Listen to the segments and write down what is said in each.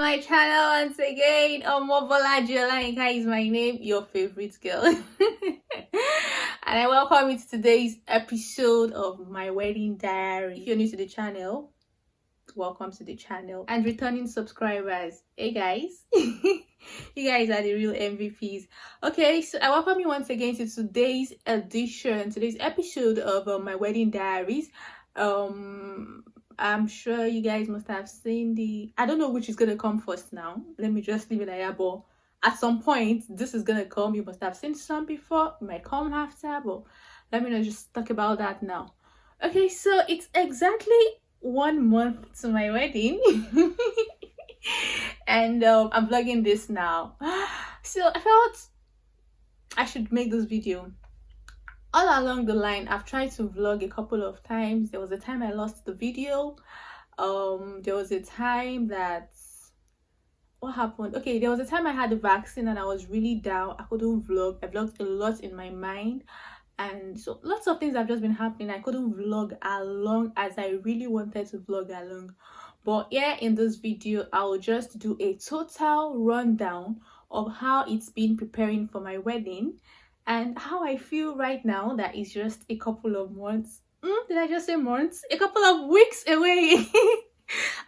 my channel once again. Omobeejay is my name, your favorite girl. And I welcome you to today's episode of my wedding diary. If you're new to the channel, welcome to the channel. And returning subscribers, hey guys. You guys are the real MVPs. Okay, so I welcome you once again to today's episode of my wedding diaries. I'm sure you guys must have seen I don't know which is gonna come first now. Let me just leave it like that. But at some point, this is gonna come. You must have seen some before. It might come after, but let me not just talk about that now. Okay, so it's exactly 1 month to my wedding. And I'm vlogging this now. So I felt I should make this video. All along the line, I've tried to vlog a couple of times. There was a time I lost the video. There was a time that what happened? Okay, there was a time I had the vaccine and I was really down. I couldn't vlog. I vlogged a lot in my mind, and so lots of things have just been happening. I couldn't vlog along as I really wanted to vlog along. But yeah, in this video, I'll just do a total rundown of how it's been preparing for my wedding and how I feel right now that it's just a couple of months. Did I just say months? A couple of weeks away.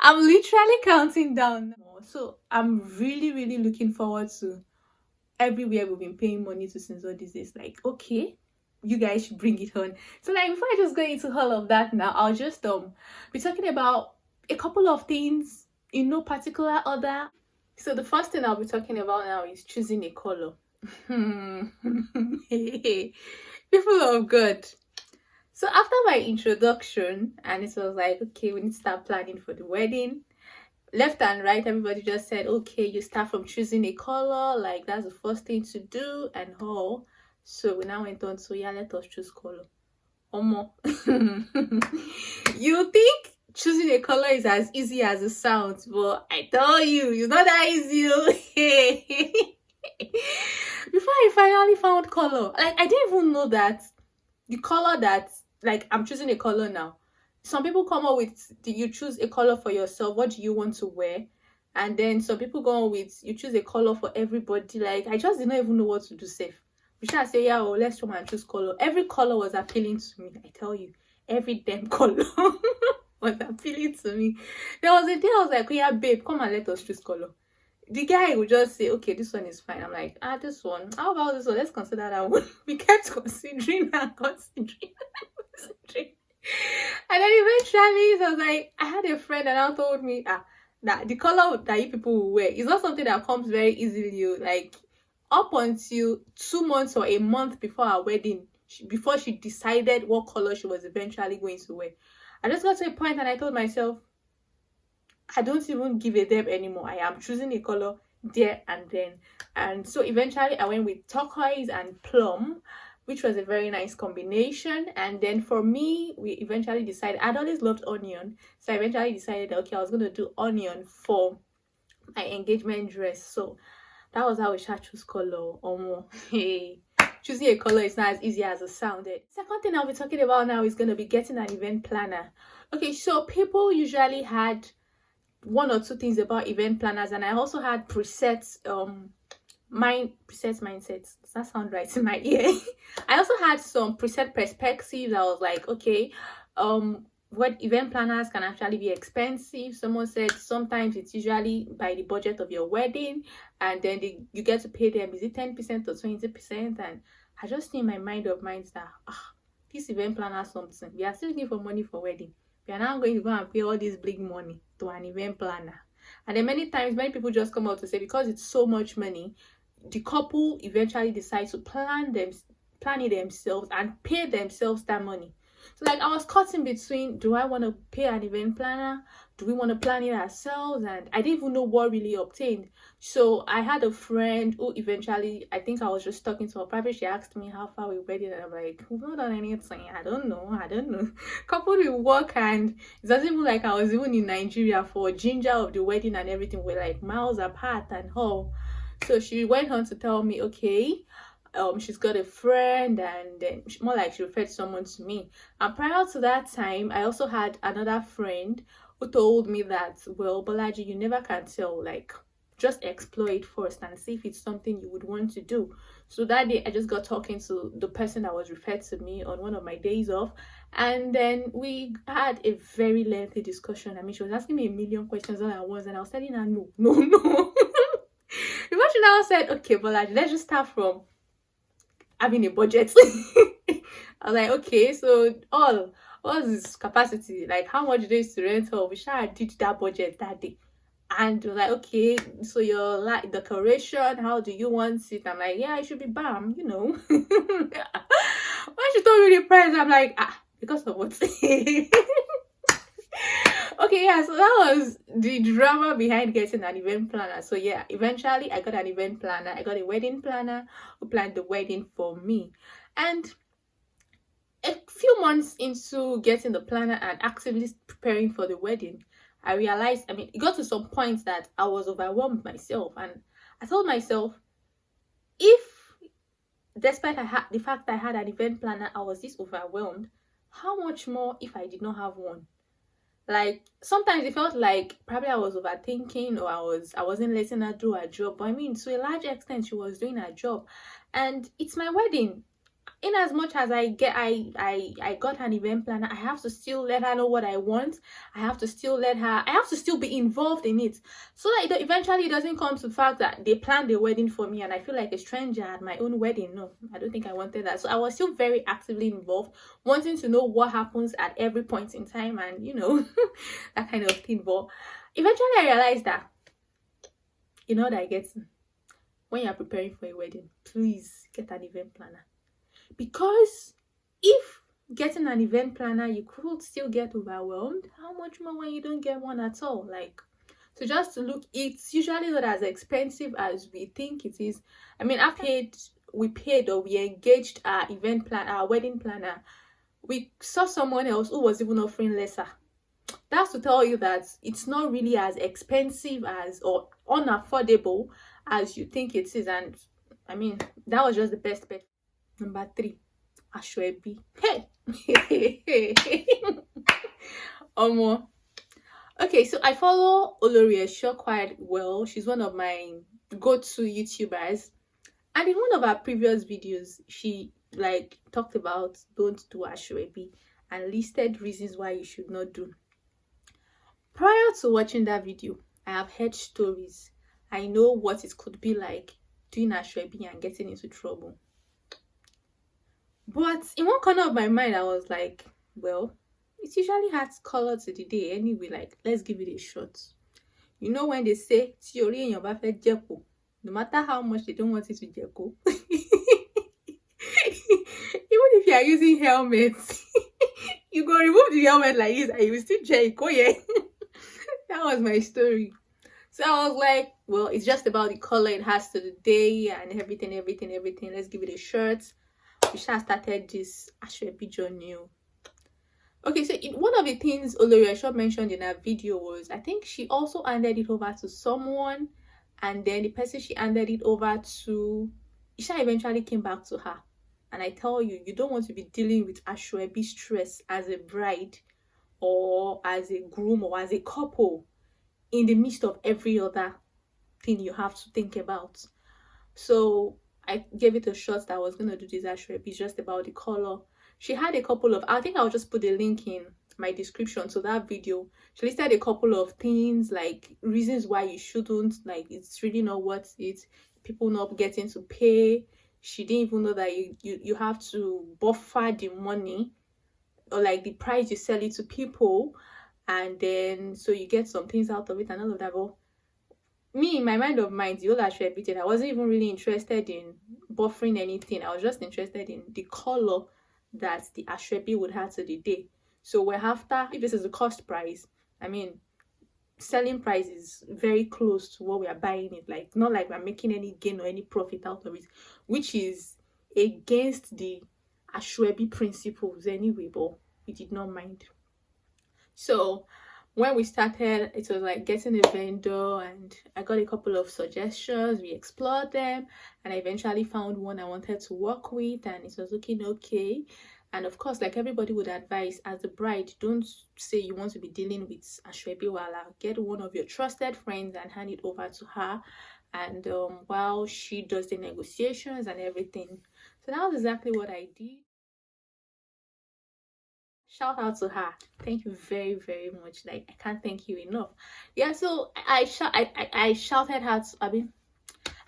I'm literally counting down. So I'm really looking forward to everywhere we've been paying money to since all these days. Like, okay, you guys should bring it on. So like, before I just go into all of that now, I'll just be talking about a couple of things in no particular order. So the first thing I'll be talking about now is choosing a color. People of God. So after my introduction, and it was like, okay, we need to start planning for the wedding. Left and right, everybody just said, okay, you start from choosing a color, like that's the first thing to do and all. So we now went on to, yeah, let us choose color. Omo. You think choosing a color is as easy as it sounds, but I tell you, it's not that easy. Before I finally found color, like I didn't even know that the color that, like, I'm choosing a color now. Some people come up with you choose a color for yourself, what do you want to wear, and then some people go on with you choose a color for everybody. Like I just didn't even know what to do safe. We should say, yeah, well, let's try and choose color. Every color was appealing to me. I tell you, every damn color was appealing to me. There was a day I was like, oh, yeah, babe, come and let us choose color. The guy would just say, okay, this one is fine. I'm like, this one, how about this one? Let's consider that one. We kept considering and considering. And then eventually, so I was like, I had a friend and I told me that the color that you people will wear is not something that comes very easily. Like up until 2 months or a month before our wedding, before she decided what color she was eventually going to wear, I just got to a point and I told myself, I don't even give a damn anymore. I am choosing a color there and then. And so eventually I went with turquoise and plum, which was a very nice combination. And then for me, we eventually decided, I'd always loved onion, so I eventually decided that, okay, I was going to do onion for my engagement dress. So that was how we should choose color. Hey, choosing a color is not as easy as it sounded. Second thing I'll be talking about now is going to be getting an event planner. Okay, so people usually had 1 or 2 things about event planners, and I also had presets mindsets. Does that sound right in my ear? I also had some preset perspectives. I was like, okay, what event planners can actually be expensive. Someone said sometimes it's usually by the budget of your wedding, and then you get to pay them, is it 10% or 20%? And I just in my mind of minds that this event planner something, we are still looking for money for wedding. We are now going to go and pay all this big money to an event planner. And then many people just come out to say, because it's so much money, the couple eventually decide to plan it themselves and pay themselves that money. So like I was caught in between, do I want to pay an event planner? Do we want to plan it ourselves? And I didn't even know what really obtained. So I had a friend who eventually, I think I was just talking to her private. She asked me how far we wedding, and I'm like, we've not done anything. I don't know. Coupled with work, and it doesn't even like I was even in Nigeria for ginger of the wedding and everything. We're like miles apart and all. So she went on to tell me, okay, she's got a friend, and then more like she referred someone to me. And prior to that time, I also had another friend who told me that, well, Bolaji, you never can tell, like, just explore it first and see if it's something you would want to do. So that day I just got talking to the person that was referred to me on one of my days off, and then we had a very lengthy discussion. I mean, she was asking me a million questions all at once, and I was telling her no. Before she now said, okay, Bolaji, let's just start from having a budget. I was like, okay, so what's this capacity? Like, how much days to rent? Or we shall did that budget that day. And you're like, okay, so your like decoration, how do you want it? I'm like, yeah, it should be bam, you know. When she told me the price, I'm like, because of what? Okay, yeah, so that was the drama behind getting an event planner. So yeah, eventually I got an event planner. I got a wedding planner who planned the wedding for me. And a few months into getting the planner and actively preparing for the wedding, I realized, I mean, it got to some point that I was overwhelmed myself, and I told myself, if despite the fact that I had an event planner, I was this overwhelmed, how much more if I did not have one? Like, sometimes it felt like probably I was overthinking, or I wasn't letting her do her job. But I mean, to a large extent, she was doing her job, and it's my wedding. In as much as I got an event planner, I have to still let her know what I want. I have to still be involved in it, so that eventually it doesn't come to the fact that they planned the wedding for me and I feel like a stranger at my own wedding. No, I don't think I wanted that. So I was still very actively involved, wanting to know what happens at every point in time, and you know, that kind of thing. But eventually I realized that, you know, that when you're preparing for a wedding, please get an event planner. Because if getting an event planner, you could still get overwhelmed, how much more when you don't get one at all? Like, so just to look, it's usually not as expensive as we think it is. I mean, we engaged our our wedding planner. We saw someone else who was even offering lesser. That's to tell you that it's not really as expensive as, or unaffordable as you think it is. And I mean, that was just the best bet. Number 3, Aso-Ebi. Hey! Okay, so I follow Olori Esho quite well. She's one of my go-to YouTubers. And in one of our previous videos, she like talked about don't do Aso-Ebi and listed reasons why you should not do. Prior to watching that video, I have heard stories. I know what it could be like doing Aso-Ebi and getting into trouble. But in one corner of my mind, I was like, well, it usually adds color to the day anyway. Like, let's give it a shot. You know when they say, theory in your buffet jeko, no matter how much they don't want it to jeko. Even if you are using helmets, you go remove the helmet like this and you still jeko, yeah. That was my story. So I was like, well, it's just about the color it has to the day and everything. Let's give it a shot. We shall started this Aso-Ebi journey. Okay, so one of the things Olori Esho mentioned in her video was, I think she also handed it over to someone, and then the person she handed it over to, Isha eventually came back to her. And I tell you, you don't want to be dealing with Aso-Ebi stress as a bride or as a groom or as a couple in the midst of every other thing you have to think about. So I gave it a shot that I was going to do this Aso-Ebi just about the color. She had a couple of, I think I'll just put a link in my description to that video. She listed a couple of things, like reasons why you shouldn't, like it's really not worth it, people not getting to pay. She didn't even know that you have to buffer the money, or like the price you sell it to people, and then so you get some things out of it and all of that. But me, in my mind of mine, the whole Aso-Ebi thing, I wasn't even really interested in buffering anything. I was just interested in the color that the Aso-Ebi would have to the day. So we're after, if this is the cost price, I mean, selling price is very close to what we are buying it. Like, not like we're making any gain or any profit out of it, which is against the Aso-Ebi principles anyway, but we did not mind. So when we started, it was like getting a vendor, and I got a couple of suggestions. We explored them, and I eventually found one I wanted to work with, and it was looking okay. And of course, like everybody would advise, as a bride, don't say you want to be dealing with Aso-Ebi wala. Get one of your trusted friends and hand it over to her, and while she does the negotiations and everything. So that was exactly what I did. Shout out to her. Thank you very, very much. Like, I can't thank you enough. Yeah, so I shouted her to,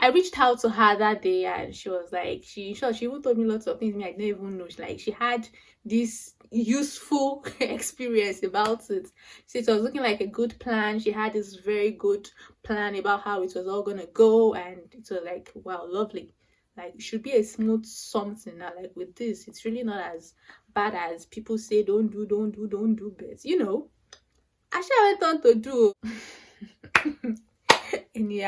I reached out to her that day, and she was like, she even told me lots of things I didn't even know. She had this useful experience about it. So it was looking like a good plan. She had this very good plan about how it was all gonna go, and it was like, wow, lovely. Like, it should be a smooth something now. Like, with this, it's really not as bad as people say. Don't do, but you know, I sure went on to do. In the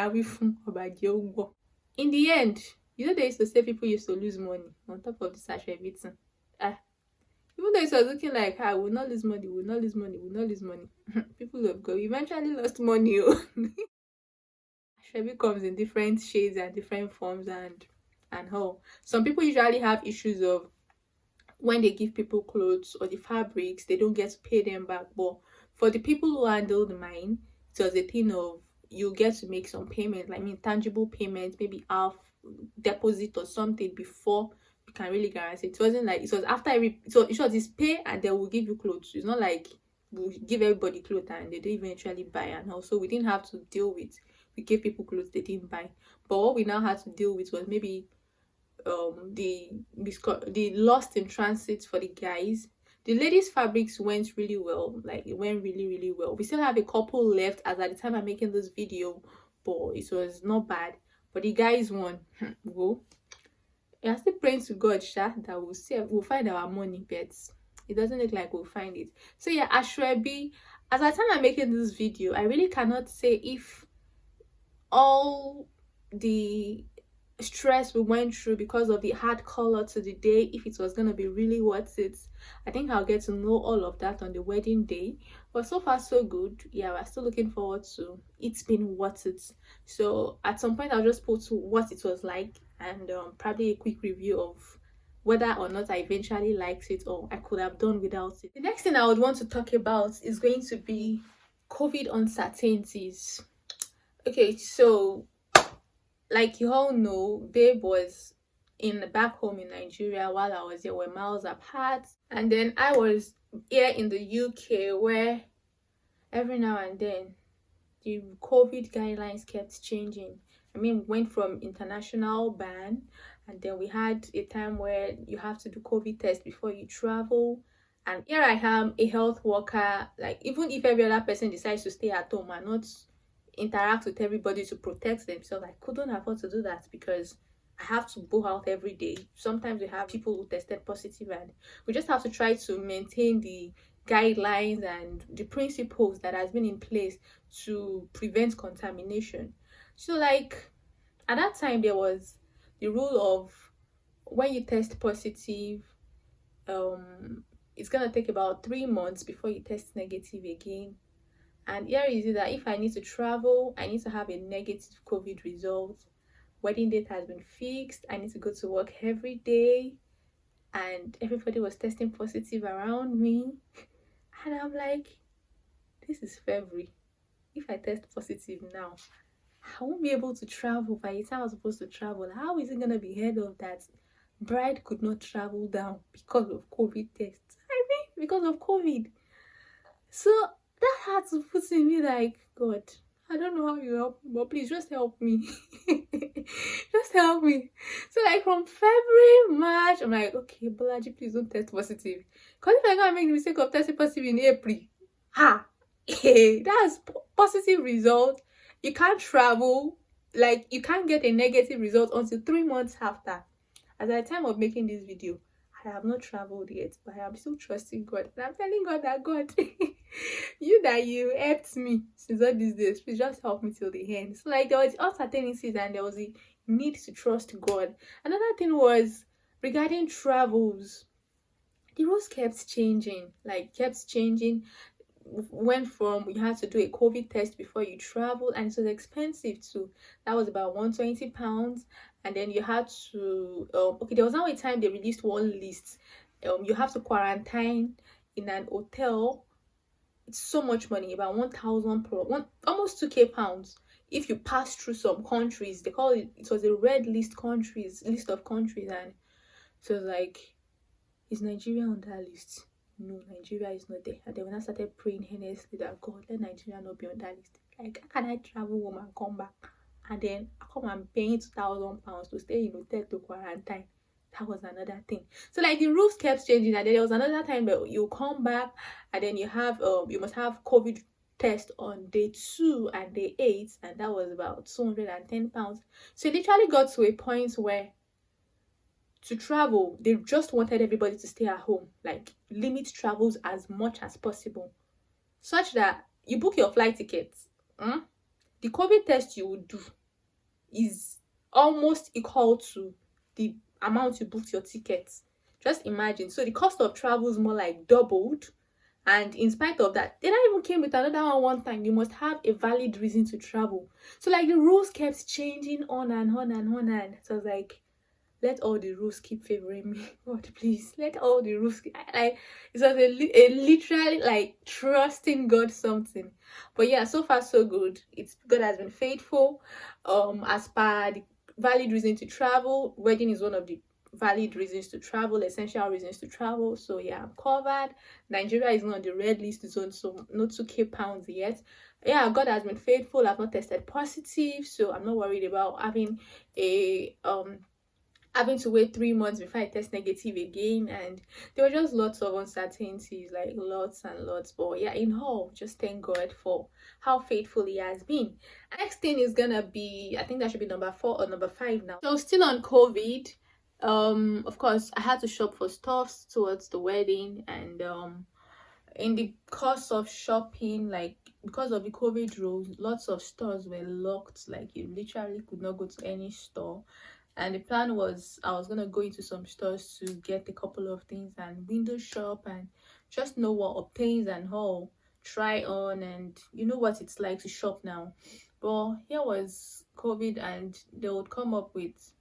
end, you know, they used to say people used to lose money on top of this Aso-Ebi thing. Even though it was looking like, I will not lose money, will not lose money, will not lose money. People have go eventually lost money. Aso-Ebi comes in different shades and different forms, and how some people usually have issues of when they give people clothes or the fabrics, they don't get to pay them back. But for the people who handled mine, it was a thing of, you get to make some payment, like tangible payments, maybe half deposit or something before you can really guarantee. It wasn't like, it was after every, so it was this pay and they will give you clothes. It's not like we give everybody clothes and they don't eventually buy. And also we didn't have to deal with, we gave people clothes they didn't buy. But what we now had to deal with was maybe the lost in transit for the guys. The ladies' fabrics went really well. Like, it went really, really well. We still have a couple left as at the time I'm making this video, but it was not bad. But the guys one, go. We are still praying to God, that we'll find our money, but it doesn't look like we'll find it. So yeah, Aso-Ebi, as at the time I'm making this video, I really cannot say if all the stress we went through because of the hard color to the day, if it was gonna be really worth it. I think I'll get to know all of that on the wedding day, but so far so good. Yeah, we're still looking forward to it's been worth it. So at some point I'll just put what it was like, and probably a quick review of whether or not I eventually liked it or I could have done without it. The next thing I would want to talk about is going to be COVID uncertainties. Okay, so like you all know, babe was back home in Nigeria while I was here. We're miles apart, and then I was here in the UK, where every now and then the COVID guidelines kept changing. Went from international ban, and then we had a time where you have to do COVID test before you travel. And here I am, a health worker. Like, even if every other person decides to stay at home and not interact with everybody to protect themselves, I couldn't afford to do that because I have to go out every day. Sometimes we have people who tested positive, and we just have to try to maintain the guidelines and the principles that has been in place to prevent contamination. So like at that time, there was the rule of, when you test positive, it's gonna take about 3 months before you test negative again. And here is it that if I need to travel, I need to have a negative COVID result. Wedding date has been fixed. I need to go to work every day. And everybody was testing positive around me. And I'm like, this is February. If I test positive now, I won't be able to travel by the time I was supposed to travel. How is it going to be heard of that bride could not travel down because of COVID tests? Because of COVID. So that had to put in me like, God, I don't know how you help me, but please just help me. Just help me. So like from February, March, I'm like, okay, Bolaji, please don't test positive. Because if I can't make the mistake of testing positive in April, that's positive result. You can't travel. Like, you can't get a negative result until 3 months after. At the time of making this video, I have not traveled yet, but I am still trusting God. And I'm telling God that, God, you helped me since all these days, please just help me till the end. So like, there was uncertainties and there was a need to trust God. Another thing was regarding travels. The rules kept changing, went from, you had to do a COVID test before you travel, and it was expensive too. That was about £120. And then you had to okay, there was now a time they released one list you have to quarantine in an hotel. It's so much money, about 1,000 per one, almost 2k pounds. If you pass through some countries, they call it, it was a red list of countries, and so like, is Nigeria on that list? No, Nigeria is not there. And then when I started praying earnestly that God, let Nigeria not be on that list. Like, how can I travel home and come back? And then I come and paying 2,000 pounds to stay in hotel to quarantine. That was another thing. So like the rules kept changing, and then there was another time that you come back, and then you have you must have COVID test on day 2 and day 8, and that was about 210 pounds. So it literally got to a point where to travel, they just wanted everybody to stay at home, like limit travels as much as possible, such that you book your flight tickets. The COVID test you would do is almost equal to the amount you booked your tickets. Just imagine. So the cost of travel is more like doubled. And in spite of that, they not even came with another one time. You must have a valid reason to travel. So like the rules kept changing on and on and on. And so I was like, let all the rules keep favoring me. God, please, let all the rules like, it was a literally like trusting God something. But yeah, so far so good. It's God has been faithful. As per the valid reason to travel, wedding is one of the valid reasons to travel, essential reasons to travel. So yeah, I'm covered. Nigeria is not on the red list zone, so no 2k pounds yet. Yeah, God has been faithful. I've not tested positive, so I'm not worried about having to wait 3 months before I test negative again. And there were just lots of uncertainties, like lots and lots. But yeah, in all, just thank God for how faithful He has been. Next thing is gonna be, I think that should be number 4 or number 5 now. So still on COVID, of course I had to shop for stuffs towards the wedding, and in the course of shopping, like because of the COVID rules, lots of stores were locked. Like you literally could not go to any store. And the plan was I was gonna go into some stores to get a couple of things and window shop and just know what obtains and how, try on, and you know what it's like to shop now. But here was COVID, and they would come up with,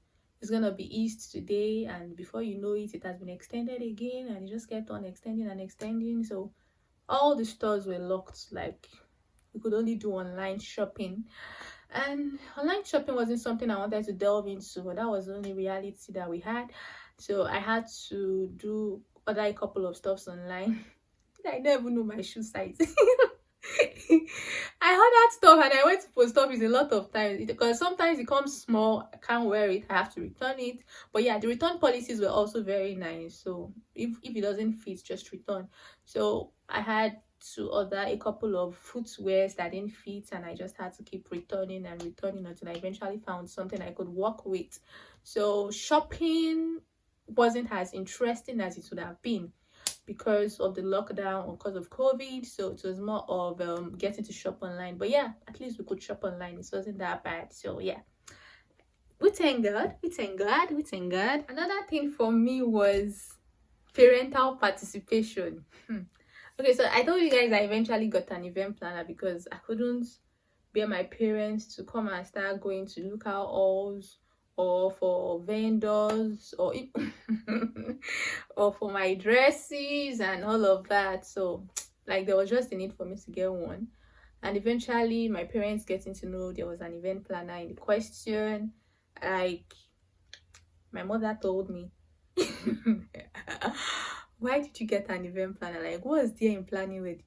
it's gonna be east today, and before you know it, it has been extended again, and it just kept on extending and extending. So all the stores were locked. Like we could only do online shopping. And online shopping wasn't something I wanted to delve into, but that was the only reality that we had. So I had to order a couple of stuffs online. I don't even know my shoe size. I ordered stuff and I went to post office a lot of times because sometimes it comes small, I can't wear it, I have to return it. But yeah, the return policies were also very nice. So if it doesn't fit, just return. So I had to order a couple of footwears that didn't fit, and I just had to keep returning and returning until I eventually found something I could work with. So shopping wasn't as interesting as it would have been because of the lockdown or because of COVID. So it was more of getting to shop online. But yeah, at least we could shop online. It wasn't that bad. So yeah, we thank God. Another thing for me was parental participation. Okay, so I told you guys I eventually got an event planner because I couldn't bear my parents to come and start going to local halls or for vendors or or for my dresses and all of that. So like there was just a need for me to get one. And eventually my parents getting to know there was an event planner in the question. Like my mother told me, why did you get an event planner? Like, what is there in planning with?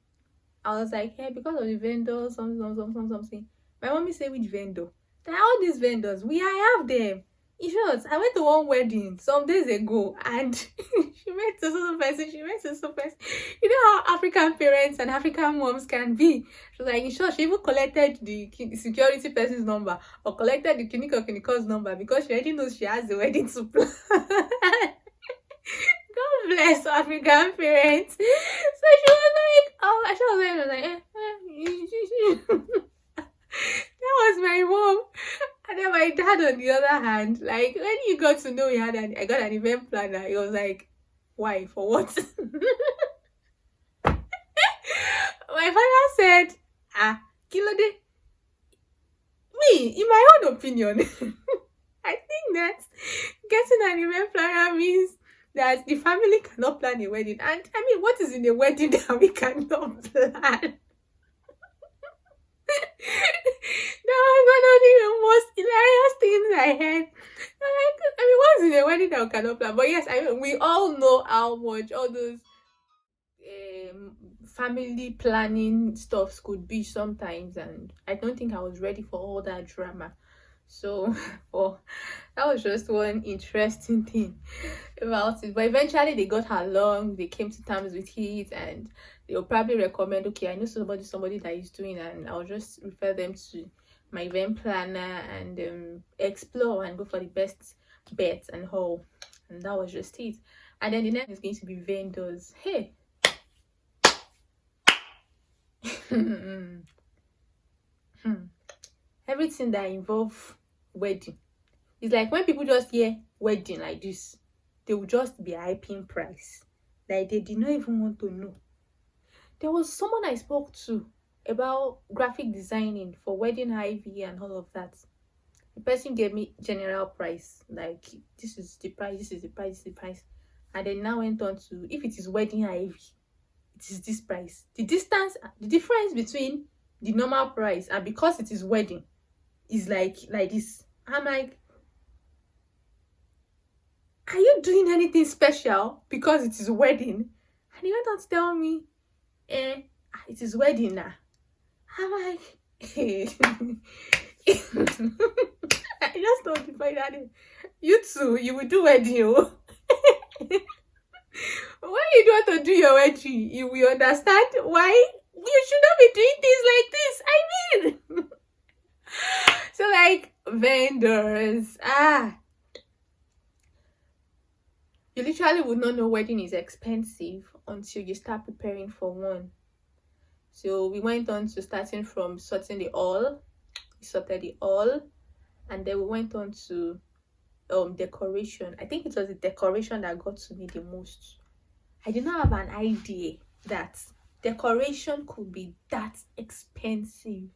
I was like, hey, because of the vendors, something. My mommy said, which vendor? There are all these vendors. I have them. In short, I went to one wedding some days ago, and she met a certain person. You know how African parents and African moms can be. She was like, in short, she even collected the security person's number or collected the clinical's number because she already knows she has the wedding to plan. God bless African parents. So she was like, that was my mom. And then my dad on the other hand, like when you got to know I got an event planner, he was like, why? For what? My father said, Kilode. Me, in my own opinion, I think that getting an event planner means that the family cannot plan a wedding. And I mean, what is in a wedding that we cannot plan? That was one of the most hilarious things I heard. Like, I mean, what's in a wedding that we cannot plan? But yes, I mean, we all know how much all those family planning stuffs could be sometimes, and I don't think I was ready for all that drama. So, well, that was just one interesting thing about it. But eventually, they got along. They came to terms with it, and they'll probably recommend, okay, I know somebody that is doing, and I'll just refer them to my event planner and explore and go for the best bets and all. And that was just it. And then the next is going to be vendors. Hey. Everything that involve wedding, it's like when people just hear wedding like this, they will just be hyping price, like they did not even want to know. There was someone I spoke to about graphic designing for wedding ivy and all of that. The person gave me general price, like this is the price, this is the price, this is the price, and then now went on to, if it is wedding ivy, it is this price. The difference between the normal price and because it is wedding is like this. I'm like, are you doing anything special because it is wedding? And he went on to tell me, it is wedding now. I'm like, hey. I just don't define that. You too, you will do wedding. When you don't want to do your wedding, you will understand why you should not be doing things like this. I mean, so like vendors, you literally would not know wedding is expensive until you start preparing for one. So we went on to starting from sorting the all. We sorted the all, and then we went on to decoration. I think it was the decoration that got to me the most. I did not have an idea that decoration could be that expensive.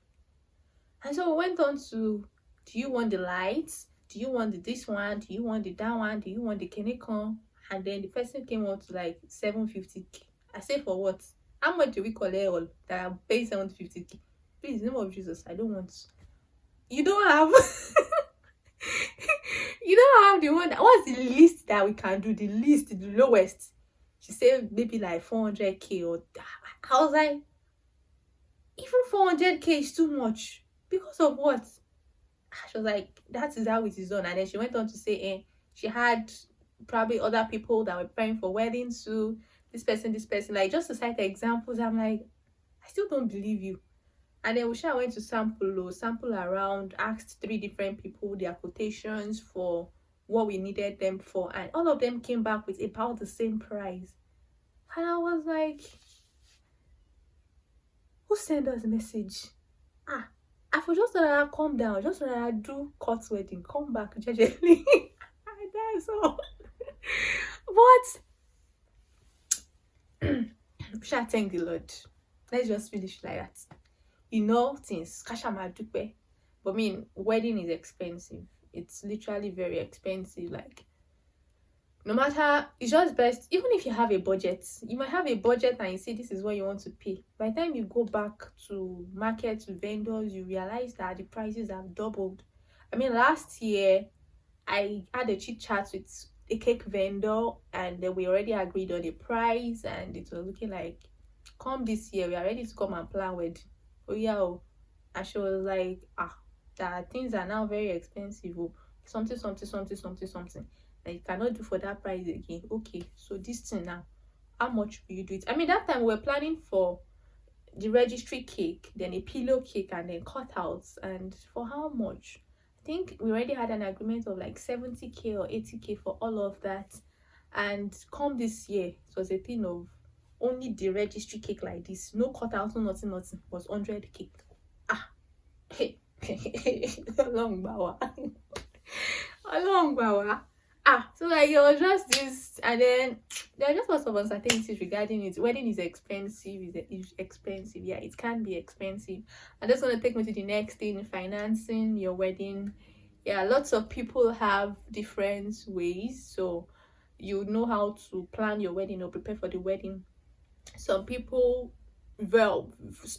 And so we went on to, do you want the lights? Do you want this one? Do you want the that one? Do you want the Kayaking? And then the person came out to like 750k. I said, for what? How much do we collect all that I'm paying 750k? Please, in the name of Jesus, I don't want. You don't have you don't have the one. What's the least that we can do? The least, the lowest. She said maybe like 400k, or I was like, even 400k is too much. Because of what? She was like, that is how it is done. And then she went on to say, she had probably other people that were preparing for weddings too. This person, like just to cite examples. I'm like, I still don't believe you. And then we went to sample around, asked 3 different people their quotations for what we needed them for, and all of them came back with about the same price. And I was like, who sent us a message? I for just that I calm down, just that I do court wedding, come back jejely. That's all. But shall thank the Lord. Let's just finish like that. You know things. But I mean, wedding is expensive. It's literally very expensive. Like, no matter, it's just best, even if you have a budget, you might have a budget and you say this is what you want to pay. By the time you go back to market, to vendors, you realize that the prices have doubled. I mean, last year I had a chit chat with a cake vendor, and we already agreed on the price, and it was looking like, come this year we are ready to come and plan wedding. Oh yeah. And she was like, that things are now very expensive. Something. That you cannot do for that price again. Okay, so this thing now, how much will you do it? I mean, that time we were planning for the registry cake, then a pillow cake, and then cutouts. And for how much? I think we already had an agreement of like 70k or 80k for all of that. And come this year, it was a thing of only the registry cake like this, no cutouts, no nothing, was 100k. Long bawa. So like it was just this, and then there are just lots of uncertainties regarding it. Wedding is expensive. It's expensive. Yeah, it can be expensive. And that's gonna take me to the next thing: financing your wedding. Yeah, lots of people have different ways. So you know how to plan your wedding or prepare for the wedding. Some people, well,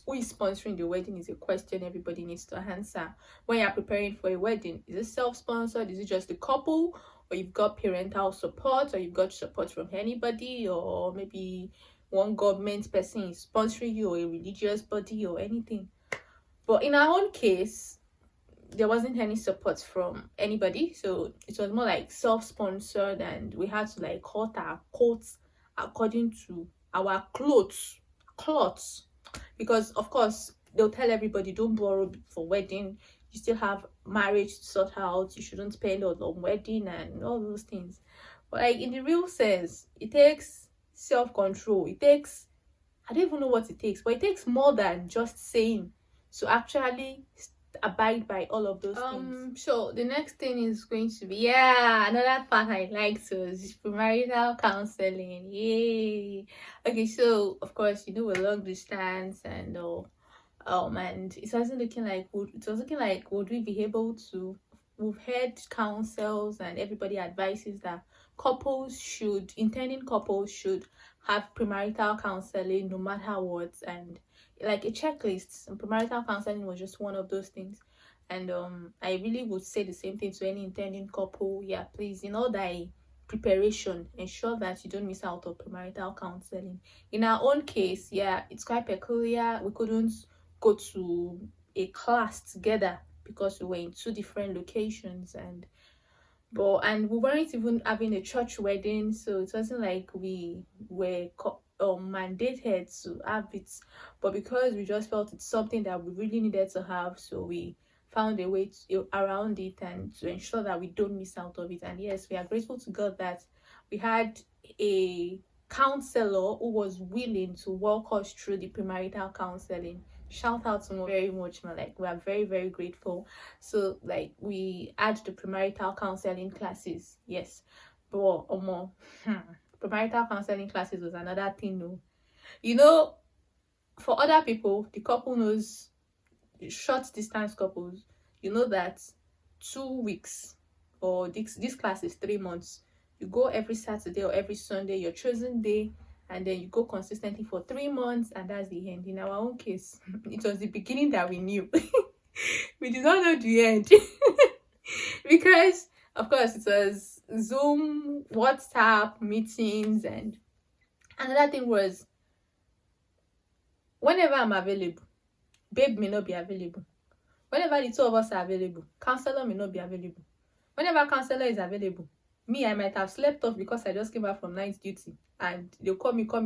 who is sponsoring the wedding is a question everybody needs to answer. When you're preparing for a wedding, is it self-sponsored? Is it just the couple, or you've got parental support, or you've got support from anybody, or maybe one government person is sponsoring you, or a religious body, or anything? But in our own case, there wasn't any support from anybody, so it was more like self-sponsored, and we had to like cut our coats according to our clothes, because of course they'll tell everybody don't borrow for wedding, you still have marriage to sort out, you shouldn't spend on wedding and all those things. But like in the real sense, it takes self-control. It takes, I don't even know what it takes, but it takes more than just saying to actually abide by all of those things. So the next thing is going to be, yeah, another part I like to is premarital counseling. Yay. Okay, so of course, you know, we're long distance and and it wasn't looking like would we be able to, we've heard counsels and everybody advises that intending couples should have premarital counseling no matter what, and like a checklist. And premarital counseling was just one of those things. And I really would say the same thing to any intending couple. Yeah, please, in all thy preparation, ensure that you don't miss out on premarital counseling. In our own case, yeah, it's quite peculiar. We couldn't go to a class together because we were in two different locations, and we weren't even having a church wedding, so it wasn't like we were mandated to have it. But because we just felt it's something that we really needed to have, so we found a way around it and to ensure that we don't miss out of it. And yes, we are grateful to God that we had a counselor who was willing to walk us through the premarital counseling. Shout out to him very much, man. Like, we are very, very grateful. So like we add the premarital counseling classes, yes, but premarital counseling classes was another thing. No, you know, for other people, the couple knows, short distance couples, you know that 2 weeks, or this class is 3 months. You go every Saturday or every Sunday, your chosen day, and then you go consistently for 3 months, and that's the end. In our own case, it was the beginning that we knew. We did not know the end. Because of course it was Zoom, WhatsApp meetings, and another thing was, whenever I'm available, babe may not be available. Whenever the two of us are available, counselor may not be available. Whenever counselor is available, me, I might have slept off because I just came back from night duty, and they'll call me. I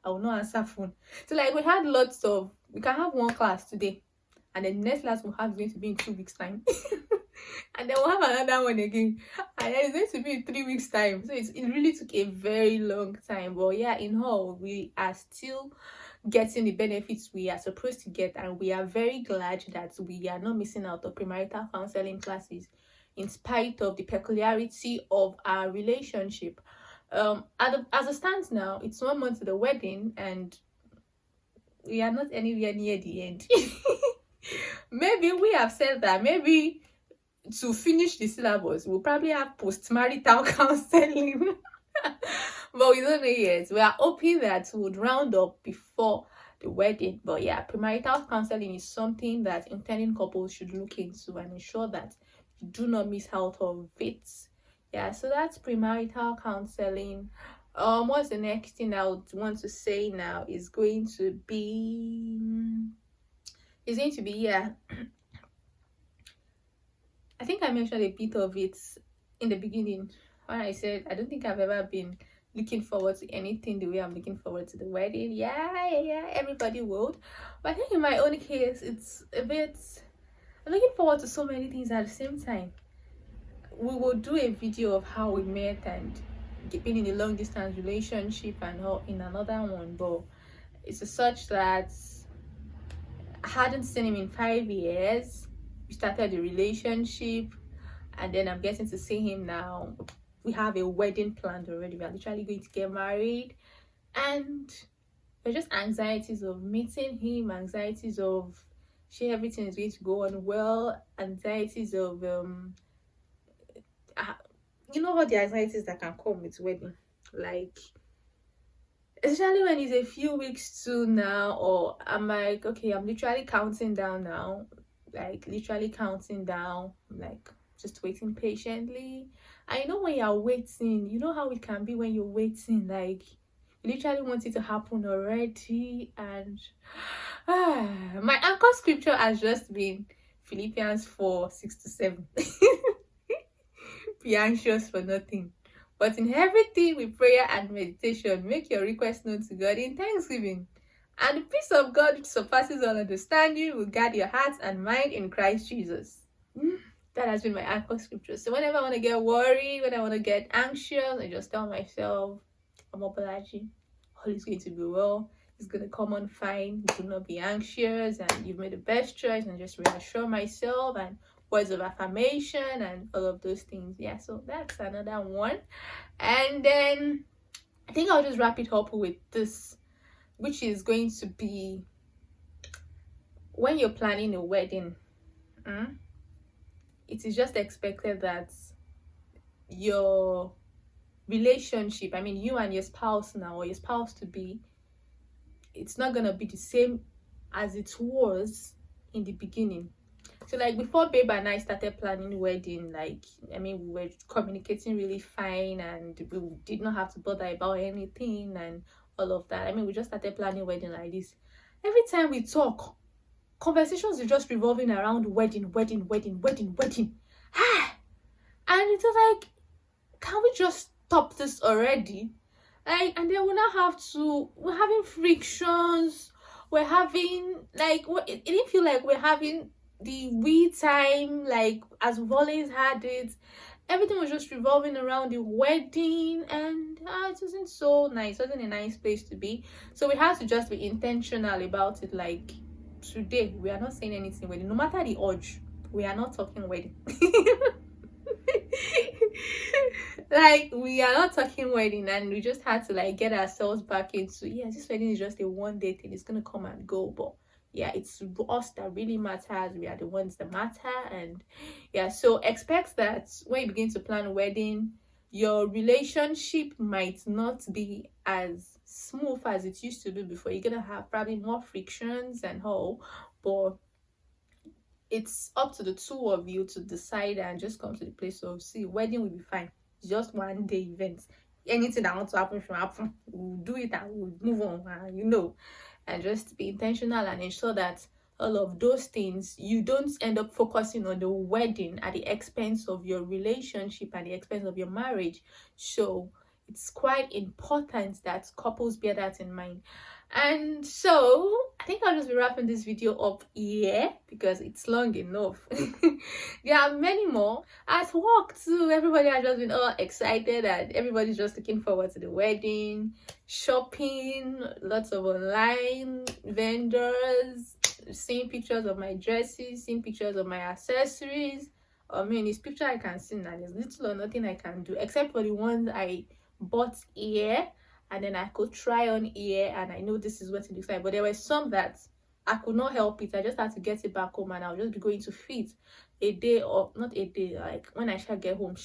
will not answer phone. So like we can have one class today, and then the next class we'll have is going to be in 2 weeks time. And then we'll have another one again, and then it's going to be in 3 weeks time. So it really took a very long time. But yeah, in all, we are still getting the benefits we are supposed to get, and we are very glad that we are not missing out on premarital counseling classes in spite of the peculiarity of our relationship. As it stands now, it's 1 month to the wedding, and we are not anywhere near the end. Maybe we have said that maybe to finish the syllabus we'll probably have post-marital counseling. But we don't know yet. We are hoping that we would round up before the wedding. But yeah, premarital counseling is something that intending couples should look into and ensure that you do not miss out of it. Yeah, so that's premarital counseling. What's the next thing I would want to say now is going to be yeah, I think I mentioned a bit of it in the beginning when I said I don't think I've ever been looking forward to anything the way I'm looking forward to the wedding. Yeah, everybody would. But I think in my own case, it's a bit, I'm looking forward to so many things at the same time. We will do a video of how we met and being in a long distance relationship and all in another one, but it's such that I hadn't seen him in 5 years. We started a relationship, and then I'm getting to see him now. We have a wedding planned already. We are literally going to get married, and there's just anxieties of meeting him, anxieties of sure everything is going to go on well, anxieties of you know all the anxieties that can come with wedding, like especially when it's a few weeks to now, or I'm like, okay, I'm literally counting down now, like literally counting down, like just waiting patiently. I know when you're waiting, you know how it can be when you're waiting, like you literally want it to happen already. And my anchor scripture has just been Philippians 4:6-7. Be anxious for nothing, but in everything with prayer and meditation, make your request known to God in thanksgiving. And the peace of God, which surpasses all understanding, will guard your hearts and mind in Christ Jesus. That has been my anchor scripture. So whenever I want to get worried, when I want to get anxious, I just tell myself, Omobeejay, all is going to be well. It's going to come on fine. Do not be anxious, and you've made the best choice, and just reassure myself, and words of affirmation and all of those things. Yeah, so that's another one. And then I think I'll just wrap it up with this, which is going to be when you're planning a wedding, it is just expected that your relationship, I mean you and your spouse now, or your spouse to be, it's not gonna be the same as it was in the beginning. So like before babe and I started planning wedding, like I mean we were communicating really fine, and we did not have to bother about anything and all of that. I mean we just started planning wedding like this. Every time we talk, conversations are just revolving around wedding. And it was like, can we just stop this already? Like, and then we now have to, we're having frictions, we're having like, it didn't feel like we're having the we time like as we've always had it. Everything was just revolving around the wedding, and it wasn't so nice. It wasn't a nice place to be. So we had to just be intentional about it. Like today we are not saying anything wedding, no matter the urge, we are not talking wedding. Like we are not talking wedding, and we just had to like get ourselves back into, yeah, this wedding is just a one day thing, it's gonna come and go, but yeah, it's us that really matters. We are the ones that matter. And yeah, so expect that when you begin to plan a wedding, your relationship might not be as smooth as it used to be before. You're gonna have probably more frictions and all, but it's up to the two of you to decide and just come to the place of, see, wedding will be fine, it's just one day event. Anything that wants to happen should happen. We'll do it and we'll move on, you know. And just be intentional and ensure that all of those things, you don't end up focusing on the wedding at the expense of your relationship and the expense of your marriage. So it's quite important that couples bear that in mind. And so I think I'll just be wrapping this video up here because it's long enough. There are many more at work too. Everybody has just been all excited, and everybody's just looking forward to the wedding, shopping, lots of online vendors, seeing pictures of my dresses, seeing pictures of my accessories. I mean, it's picture I can see, and there's little or nothing I can do except for the ones I bought here, and then I could try on here, and I know this is what it looks like. But there were some that I could not help it. I just had to get it back home, and I'll just be going to fit a day, or not a day, like when I shall get home,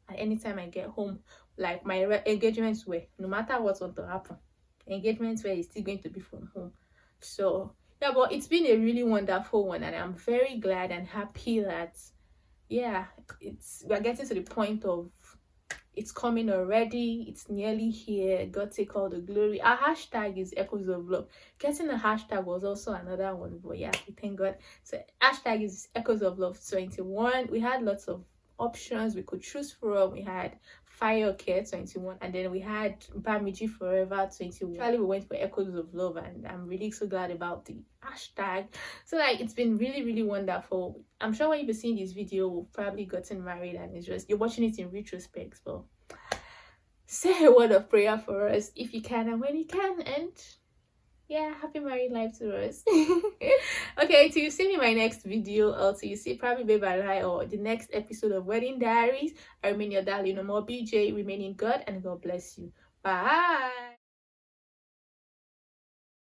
and anytime I get home, like my engagements were, no matter what's going to happen, engagements were still going to be from home. So yeah, but it's been a really wonderful one, and I'm very glad and happy that, yeah, we're getting to the point of it's coming already. It's nearly here. God take all the glory. Our hashtag is Echoes of Love. Getting a hashtag was also another one, but yeah, thank God. So hashtag is Echoes of Love 21. We had lots of options we could choose from. We had Fire Care 21, and then we had Bamiji Forever 21. Actually, we went for Echoes of Love, and I'm really so glad about the hashtag. So like, it's been really, really wonderful. I'm sure when you've seen this video, we've probably gotten married, and it's just, you're watching it in retrospect. But say a word of prayer for us if you can and when you can, and yeah, happy married life to us. Okay, till you see me in my next video, or till you see probably babe and I, or the next episode of Wedding Diaries, I remain your darling Omobeejay. Remain in God, and God bless you. Bye.